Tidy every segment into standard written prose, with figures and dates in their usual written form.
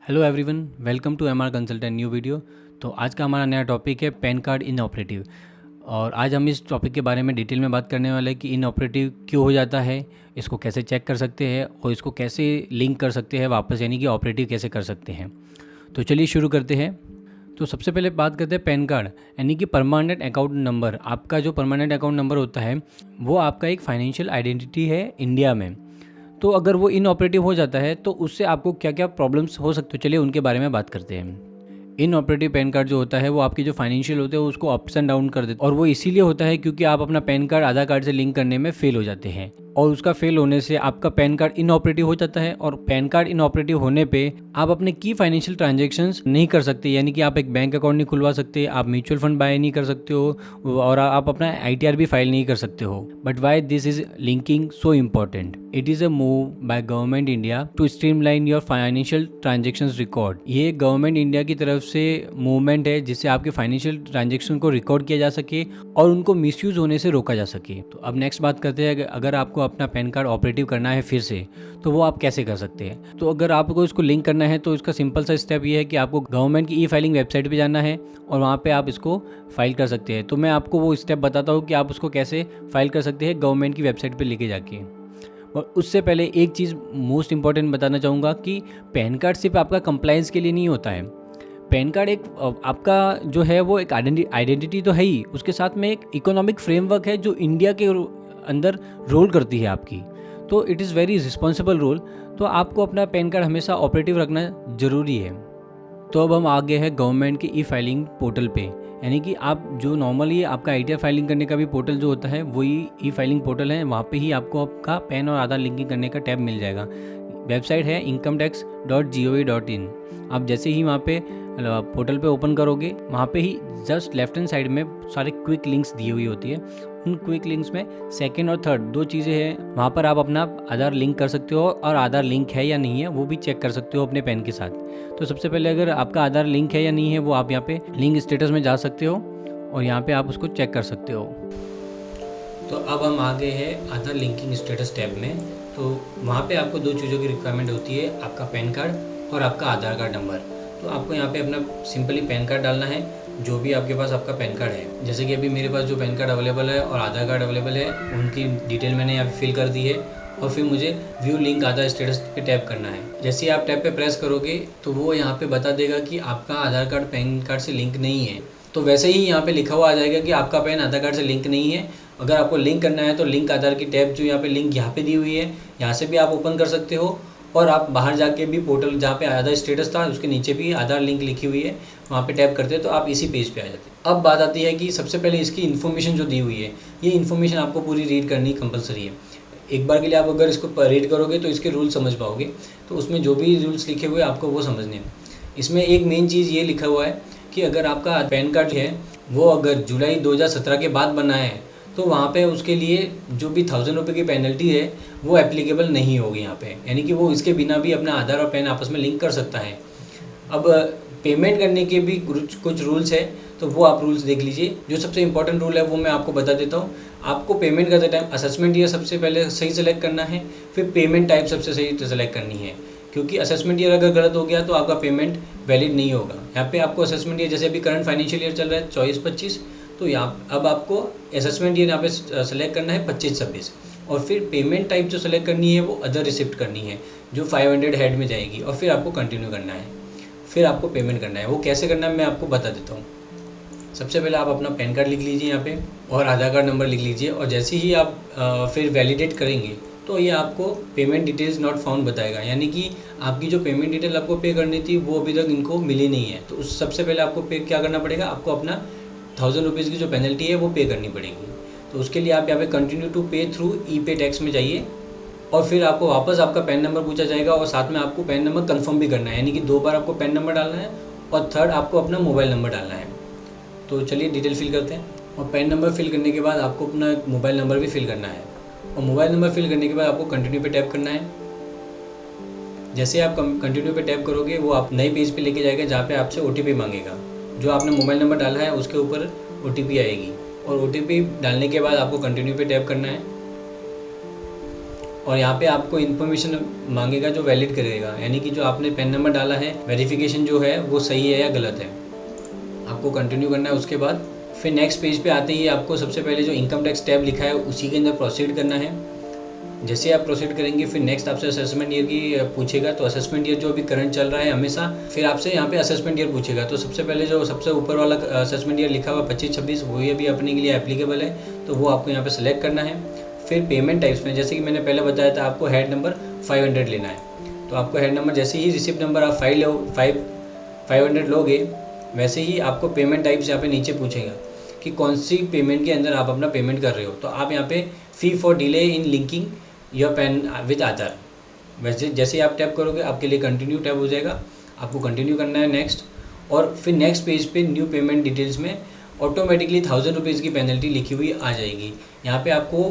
Hello everyone, welcome to MR consultant new video. तो आज का हमारा नया टॉपिक है पैन कार्ड इनऑपरेटिव। और आज हम इस टॉपिक के बारे में डिटेल में बात करने वाले हैं कि इनऑपरेटिव क्यों हो जाता है, इसको कैसे चेक कर सकते हैं और इसको कैसे लिंक कर सकते हैं वापस, यानी कि ऑपरेटिव कैसे कर सकते हैं। तो चलिए शुरू करते हैं। तो सबसे पहले बात करते हैं पैन कार्ड, यानी कि परमानेंट अकाउंट नंबर। आपका जो परमानेंट अकाउंट नंबर होता है वो आपका एक फाइनेंशियल आइडेंटिटी है इंडिया में। तो अगर वो इनऑपरेटिव हो जाता है तो उससे आपको क्या क्या प्रॉब्लम्स हो सकते हो, चलिए उनके बारे में बात करते हैं। इनऑपरेटिव पैन कार्ड जो होता है वो आपकी जो फाइनेंशियल होते हैं उसको अप्स एंड डाउन कर देते हैं, और वो इसीलिए होता है क्योंकि आप अपना पैन कार्ड आधार कार्ड से लिंक करने में फेल हो जाते हैं, और उसका फेल होने से आपका पैन कार्ड इनऑपरेटिव हो जाता है। और पैन कार्ड इनऑपरेटिव होने पे आप अपने की फाइनेंशियल ट्रांजैक्शंस नहीं कर सकते, यानी कि आप एक बैंक अकाउंट नहीं खुलवा सकते, आप म्यूचुअल फंड बाय नहीं कर सकते हो, और आप अपना आईटीआर भी फाइल नहीं कर सकते हो। But why this is linking so important? It is a move by government India to streamline your financial transactions record. ये गवर्नमेंट इंडिया की तरफ से मूवमेंट है जिससे आपके फाइनेंशियल ट्रांजेक्शन को रिकॉर्ड किया जा सके और उनको मिसयूज होने से रोका जा सके। तो अब नेक्स्ट बात करते हैं, अगर आपको अपना पैन कार्ड ऑपरेटिव करना है फिर से, तो वो आप कैसे कर सकते हैं। तो अगर आपको इसको लिंक करना है तो इसका सिंपल सा स्टेप ये है कि आपको गवर्नमेंट की ई फाइलिंग वेबसाइट पे जाना है और वहाँ पे आप इसको फाइल कर सकते हैं। तो मैं आपको वो स्टेप बताता हूँ कि आप उसको कैसे फाइल कर सकते हैं गवर्नमेंट की वेबसाइट पे लेके जाके। और उससे पहले एक चीज़ मोस्ट इंपॉर्टेंट बताना चाहूँगा कि पैन कार्ड सिर्फ आपका कंप्लायंस के लिए नहीं होता है। पैन कार्ड एक आपका जो है वो एक आइडेंटिटी तो है ही, उसके साथ में एक इकोनॉमिक फ्रेमवर्क है जो इंडिया के अंदर रोल करती है आपकी। तो it is very responsible role. तो आपको अपना पैन कार्ड हमेशा ऑपरेटिव रखना ज़रूरी है। तो अब हम आ गए हैं गवर्नमेंट की ई फाइलिंग पोर्टल पे, यानी कि आप जो नॉर्मली आपका आईटीआर फाइलिंग करने का भी पोर्टल जो होता है वही ई फाइलिंग पोर्टल है। वहाँ पे ही आपको आपका पैन और आधार लिंकिंग करने का टैब मिल जाएगा। वेबसाइट है incometax.gov.in। आप जैसे ही वहाँ पे पोर्टल पे ओपन करोगे, वहाँ पे ही जस्ट लेफ्ट हैंड साइड में सारे क्विक लिंक्स दी हुई होती है। उन क्विक लिंक्स में सेकंड और थर्ड दो चीज़ें हैं, वहाँ पर आप अपना आधार लिंक कर सकते हो और आधार लिंक है या नहीं है वो भी चेक कर सकते हो अपने पैन के साथ। तो सबसे पहले अगर आपका आधार लिंक है या नहीं है वो आप यहाँ पे लिंक स्टेटस में जा सकते हो और यहाँ पे आप उसको चेक कर सकते हो। तो अब हम आ गए हैं आधार लिंकिंग स्टेटस टैब में। तो वहाँ पे आपको दो चीज़ों की रिक्वायरमेंट होती है, आपका पैन कार्ड और आपका आधार कार्ड नंबर। तो आपको यहाँ पे अपना सिंपली पैन कार्ड डालना है, जो भी आपके पास आपका पैन कार्ड है। जैसे कि अभी मेरे पास जो पैन कार्ड अवेलेबल है और आधार कार्ड अवेलेबल है उनकी डिटेल मैंने यहाँ पे फिल कर दी है, और फिर मुझे व्यू लिंक आधार स्टेटस पे टैप करना है। जैसे ही आप टैप पे प्रेस करोगे तो वो यहाँ पे बता देगा कि आपका आधार कार्ड पैन कार्ड से लिंक नहीं है। तो वैसे ही यहाँ पे लिखा हुआ आ जाएगा कि आपका पैन आधार कार्ड से लिंक नहीं है। अगर आपको लिंक करना है तो लिंक आधार की टैब जो यहाँ पे लिंक यहाँ पे दी हुई है, यहाँ से भी आप ओपन कर सकते हो, और आप बाहर जाके भी पोर्टल जहाँ पे आधार स्टेटस था उसके नीचे भी आधार लिंक लिखी हुई है, वहाँ पे टैप करते हैं तो आप इसी पेज पे आ जाते हैं। अब बात आती है कि सबसे पहले इसकी इन्फॉर्मेशन जो दी हुई है, ये इन्फॉर्मेशन आपको पूरी रीड करनी कंपलसरी है। एक बार के लिए आप अगर इसको रीड करोगे तो इसके रूल समझ पाओगे। तो उसमें जो भी रूल्स लिखे हुए आपको वो समझने हैं। इसमें एक मेन चीज़ ये लिखा हुआ है कि अगर आपका पैन कार्ड है वो अगर जुलाई 2017 के बाद बना है तो वहाँ पे उसके लिए जो भी 1000 रुपये की पेनल्टी है वो एप्लीकेबल नहीं होगी यहाँ पे, यानी कि वो इसके बिना भी अपना आधार और पैन आपस में लिंक कर सकता है। अब पेमेंट करने के भी कुछ रूल्स है, तो वो आप रूल्स देख लीजिए। जो सबसे इंपॉर्टेंट रूल है वो मैं आपको बता देता हूँ। आपको पेमेंट करते टाइम असेसमेंट ईयर सबसे पहले सही सेलेक्ट करना है, फिर पेमेंट टाइप सबसे सही सेलेक्ट करनी है, क्योंकि असेसमेंट ईयर अगर गलत हो गया तो आपका पेमेंट वैलिड नहीं होगा। यहाँ पे आपको असेसमेंट ईयर, जैसे अभी करंट फाइनेंशियल ईयर चल रहा है 24-25, तो यहाँ अब आपको असेसमेंट ईयर यहाँ पे सेलेक्ट करना है 25-26, और फिर पेमेंट टाइप जो सेलेक्ट करनी है वो अदर रिसिप्ट करनी है जो 500 हेड में जाएगी, और फिर आपको कंटिन्यू करना है, फिर आपको पेमेंट करना है। वो कैसे करना है मैं आपको बता देता हूँ। सबसे पहले आप अपना पैन कार्ड लिख लीजिए यहाँ पे, और आधार कार्ड नंबर लिख लीजिए, और जैसे ही आप फिर वैलिडेट करेंगे तो ये आपको पेमेंट डिटेल्स नॉट फाउंड बताएगा, यानी कि आपकी जो पेमेंट डिटेल आपको पे करनी थी वो अभी तक इनको मिली नहीं है। तो उस सबसे पहले आपको पे क्या करना पड़ेगा, आपको अपना 1000 रुपीज़ की जो पेनल्टी है वो पे करनी पड़ेगी। तो उसके लिए आप यहाँ पे कंटिन्यू टू पे थ्रू ई पे टैक्स में जाइए, और फिर आपको वापस आपका पैन नंबर पूछा जाएगा, और साथ में आपको पैन नंबर कंफर्म भी करना है, यानी कि 2 बार आपको पैन नंबर डालना है, और थर्ड आपको अपना मोबाइल नंबर डालना है। तो चलिए डिटेल फिल करते हैं। और पैन नंबर फिल करने के बाद आपको अपना मोबाइल नंबर भी फिल करना है, और मोबाइल नंबर फिल करने के बाद आपको कंटिन्यू पे टैप करना है। जैसे आप कंटिन्यू पे टैप करोगे वो आप नए पेज पे लेके जाएगा जहाँ पे आपसे OTP मांगेगा। जो आपने मोबाइल नंबर डाला है उसके ऊपर OTP आएगी, और OTP डालने के बाद आपको कंटिन्यू पे टैप करना है, और यहाँ पे आपको इन्फॉर्मेशन मांगेगा जो वैलिड करेगा, यानी कि जो आपने पैन नंबर डाला है वेरिफिकेशन जो है वो सही है या गलत है। आपको कंटिन्यू करना है। उसके बाद फिर नेक्स्ट पेज पे आते ही आपको सबसे पहले जो इनकम टैक्स टैब लिखा है उसी के अंदर प्रोसीड करना है। जैसे आप प्रोसीड करेंगे फिर नेक्स्ट आपसे असेसमेंट ईयर की पूछेगा, तो असेसमेंट ईयर जो अभी करंट चल रहा है हमेशा, फिर आपसे यहाँ पे असेसमेंट ईयर पूछेगा। तो सबसे पहले जो सबसे ऊपर वाला असेसमेंट ईयर लिखा हुआ 25-26 वही अभी अपने के लिए एप्लीकेबल है, तो वो आपको यहाँ पे सेलेक्ट करना है। फिर पेमेंट टाइप्स में जैसे कि मैंने पहले बताया था आपको हेड नंबर 500 लेना है, तो आपको हेड नंबर जैसे ही रिसिप्ट नंबर आप 500 लोगे वैसे ही आपको पेमेंट टाइप्स यहाँ पे नीचे पूछेगा कि कौन सी पेमेंट के अंदर आप अपना पेमेंट कर रहे हो। तो आप यहाँ पे fee for delay in linking your PAN with Aadhaar, वैसे जैसे ही आप टैप करोगे आपके लिए कंटिन्यू टैप हो जाएगा, आपको कंटिन्यू करना है नेक्स्ट। और फिर नेक्स्ट पेज पे न्यू पेमेंट डिटेल्स में ऑटोमेटिकली 1000 रुपीज़ की पेनल्टी लिखी हुई आ जाएगी। यहाँ पे आपको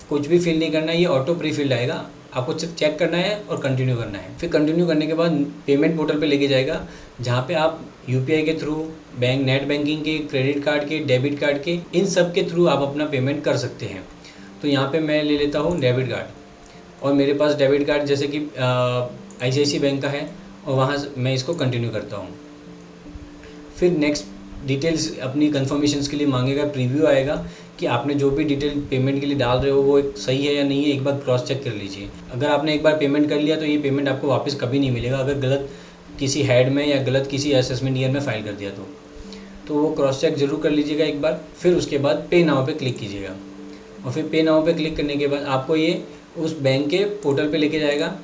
कुछ भी फिल नहीं करना है, ये ऑटो प्री फिल्ड आएगा, आपको सिर्फ चेक करना है और कंटिन्यू करना है। फिर कंटिन्यू करने के बाद पेमेंट पोर्टल पे लेके जाएगा जहाँ पे आप यूपीआई के थ्रू, बैंक नेट बैंकिंग के, क्रेडिट कार्ड के, डेबिट कार्ड के, इन सब के थ्रू आप अपना पेमेंट कर सकते हैं। तो यहाँ पे मैं ले लेता हूँ डेबिट कार्ड, और मेरे पास डेबिट कार्ड जैसे कि ICICI बैंक का है, और वहाँ से मैं इसको कंटिन्यू करता हूँ। फिर नेक्स्ट डिटेल्स अपनी कन्फर्मेशंस के लिए मांगेगा, प्रीव्यू आएगा कि आपने जो भी डिटेल पेमेंट के लिए डाल रहे हो वो सही है या नहीं है, एक बार क्रॉस चेक कर लीजिए। अगर आपने एक बार पेमेंट कर लिया तो ये पेमेंट आपको वापस कभी नहीं मिलेगा, अगर गलत किसी हेड में या गलत किसी असेसमेंट ईयर में फाइल कर दिया तो वो क्रॉस चेक ज़रूर कर लीजिएगा एक बार। फिर उसके बाद पे नाउ पे क्लिक कीजिएगा, और फिर पे नाउ पे क्लिक करने के बाद आपको ये उस बैंक के पोर्टल पे लेके जाएगा,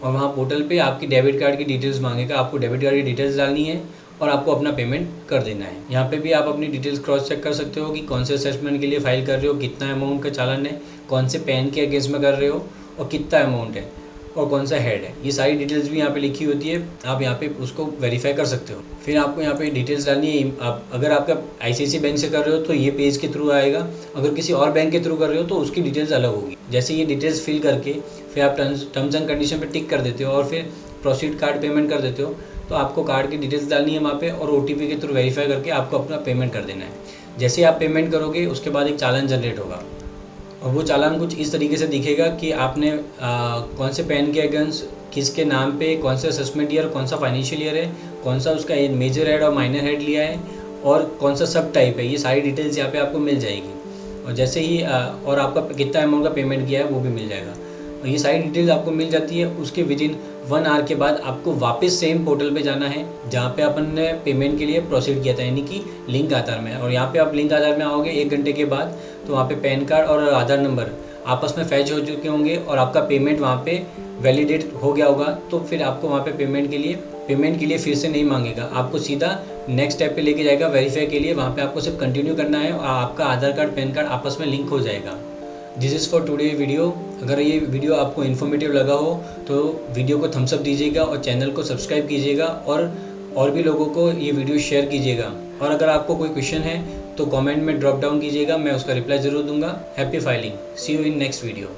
और वहाँ पोर्टल पे आपकी डेबिट कार्ड की डिटेल्स मांगेगा, आपको डेबिट कार्ड की डिटेल्स डालनी है और आपको अपना पेमेंट कर देना है। यहाँ पे भी आप अपनी डिटेल्स क्रॉस चेक कर सकते हो कि कौन से असेसमेंट के लिए फाइल कर रहे हो, कितना अमाउंट का चालान है, कौन से पैन के अगेंस्ट में कर रहे हो, और कितना अमाउंट है, और कौन सा हेड है। ये सारी डिटेल्स भी यहाँ पे लिखी होती है, आप यहाँ पे उसको वेरीफाई कर सकते हो। फिर आपको यहाँ पे डिटेल्स डालनी है। आप अगर आपका ICICI बैंक से कर रहे हो तो ये पेज के थ्रू आएगा, अगर किसी और बैंक के थ्रू कर रहे हो तो उसकी डिटेल्स अलग होगी। जैसे ये डिटेल्स फिल करके फिर आप टर्म्स एंड कंडीशन पर टिक कर देते हो और फिर प्रोसीड कार्ड पेमेंट कर देते हो, तो आपको कार्ड की डिटेल्स डालनी है वहाँ पे, और OTP के थ्रू वेरीफाई करके आपको अपना पेमेंट कर देना है। जैसे आप पेमेंट करोगे उसके बाद एक चालान जनरेट होगा, और वो चालान कुछ इस तरीके से दिखेगा कि आपने कौन से पैन के अगेंस्ट, किसके नाम पे, कौन से असेसमेंट ईयर, कौन सा फाइनेंशियल ईयर है, कौन सा उसका मेजर हेड और माइनर हेड लिया है, और कौन सा सब टाइप है, ये सारी डिटेल्स यहाँ पे आपको मिल जाएगी। और जैसे ही और आपका कितना अमाउंट का पेमेंट किया है वो भी मिल जाएगा, और ये सारी डिटेल्स आपको मिल जाती है। उसके विदिन 1 आवर के बाद आपको वापस सेम पोर्टल पे जाना है जहाँ पे अपन ने पेमेंट के लिए प्रोसीड किया था, यानी कि लिंक आधार में। और यहाँ पे आप लिंक आधार में आओगे 1 घंटे के बाद, तो वहाँ पे पैन कार्ड और आधार नंबर आपस में फैच हो चुके होंगे और आपका पेमेंट वहाँ पे वैलिडेट हो गया होगा। तो फिर आपको वहाँ पे पेमेंट के लिए फिर से नहीं मांगेगा, आपको सीधा नेक्स्ट स्टेप पे लेके जाएगा वेरीफाई के लिए। वहाँ पे आपको सिर्फ कंटिन्यू करना है और आपका आधार कार्ड, पैन कार्ड आपस में लिंक हो जाएगा। This is for today video. अगर ये वीडियो आपको इन्फॉर्मेटिव लगा हो तो वीडियो को थम्स अप दीजिएगा और चैनल को सब्सक्राइब कीजिएगा, और भी लोगों को ये वीडियो शेयर कीजिएगा। और अगर आपको कोई क्वेश्चन है तो कमेंट में ड्रॉप डाउन कीजिएगा, मैं उसका रिप्लाई ज़रूर दूंगा। Happy filing, see you in next video.